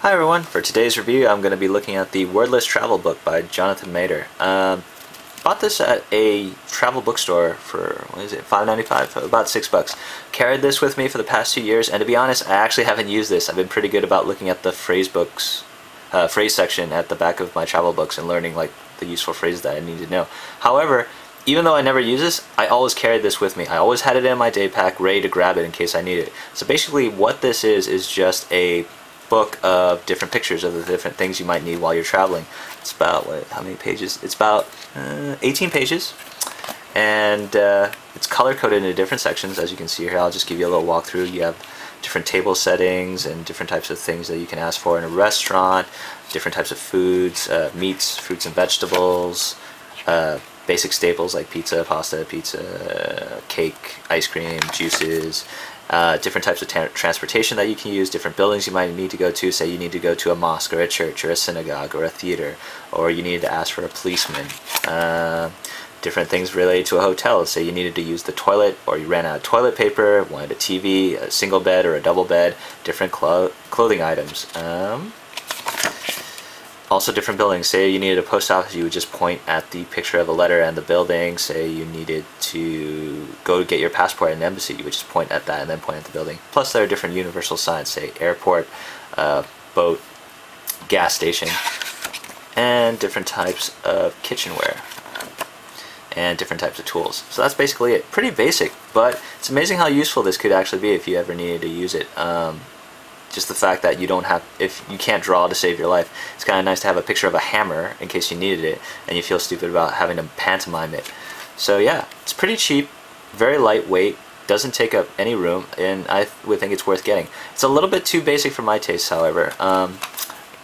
Hi everyone, for today's review I'm going to be looking at the Wordless Travel Book by Jonathan Mader. Bought this at a travel bookstore for, what is it, $5.95? About $6. Carried this with me for the past 2 years, and to be honest, I actually haven't used this. I've been pretty good about looking at the phrase section at the back of my travel books and learning like the useful phrases that I need to know. However, even though I never use this, I always carried this with me. I always had it in my day pack, ready to grab it in case I need it. So basically what this is just a book of different pictures of the different things you might need while you're traveling. It's about, how many pages? It's about 18 pages, and it's color-coded into different sections. As you can see here, I'll just give you a little walkthrough. You have different table settings and different types of things that you can ask for in a restaurant, different types of foods, meats, fruits and vegetables, basic staples like pizza, pasta, cake, ice cream, juices, different types of transportation that you can use, different buildings you might need to go to. Say you need to go to a mosque or a church or a synagogue or a theater, or you needed to ask for a policeman. Different things related to a hotel. Say you needed to use the toilet, or you ran out of toilet paper, wanted a TV, a single bed or a double bed, different clothing items. Also different buildings. Say you needed a post office, you would just point at the picture of a letter and the building. Say you needed to go get your passport at an embassy, you would just point at that and then point at the building. Plus there are different universal signs, say airport, boat, gas station, and different types of kitchenware and different types of tools. So that's basically it. Pretty basic, but it's amazing how useful this could actually be if you ever needed to use it. Just the fact that if you can't draw to save your life, it's kind of nice to have a picture of a hammer in case you needed it and you feel stupid about having to pantomime it. So yeah, it's pretty cheap, very lightweight, doesn't take up any room, and I would think it's worth getting. It's a little bit too basic for my taste, however. A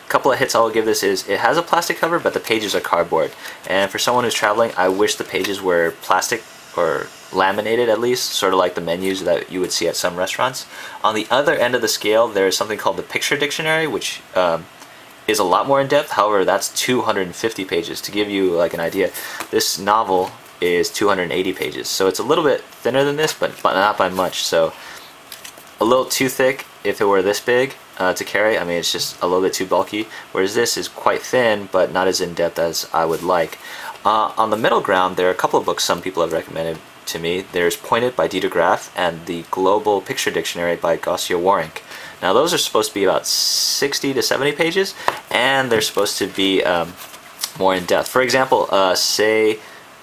couple of hits I will give this is it has a plastic cover, but the pages are cardboard. And for someone who's traveling, I wish the pages were plastic or laminated at least, sort of like the menus that you would see at some restaurants. On the other end of the scale, there is something called the picture dictionary, which is a lot more in depth. However, that's 250 pages. To give you like an idea, this novel is 280 pages, so it's a little bit thinner than this, but not by much. So a little too thick if it were this big to carry. I mean, it's just a little bit too bulky, whereas this is quite thin but not as in depth as I would like. On the middle ground, there are a couple of books some people have recommended to me. There's Pointed by detract and the Global Picture Dictionary by Gosia Warink. Now those are supposed to be about 60 to 70 pages, and they're supposed to be more in depth. For example, say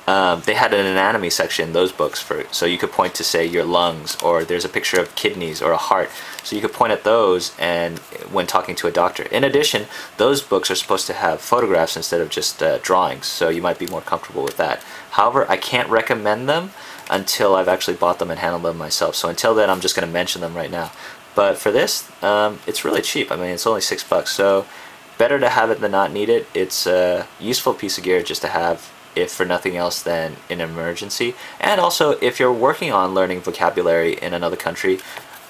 they had an anatomy section, those books, so you could point to, say, your lungs, or there's a picture of kidneys or a heart, so you could point at those and when talking to a doctor. In addition, those books are supposed to have photographs instead of just drawings, so you might be more comfortable with that. However, I can't recommend them until I've actually bought them and handled them myself, so until then I'm just going to mention them right now. But for this, it's really cheap. I mean, it's only $6, so better to have it than not need it. It's a useful piece of gear just to have, if for nothing else than in an emergency. And also, if you're working on learning vocabulary in another country,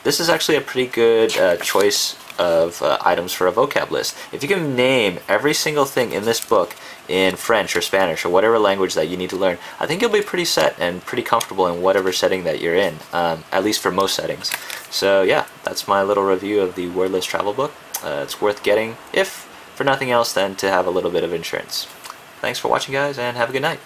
this is actually a pretty good choice of items for a vocab list. If you can name every single thing in this book in French or Spanish or whatever language that you need to learn, I think you'll be pretty set and pretty comfortable in whatever setting that you're in, at least for most settings. So yeah, that's my little review of the Wordless Travel Book. It's worth getting, if for nothing else than to have a little bit of insurance. Thanks for watching, guys, and have a good night.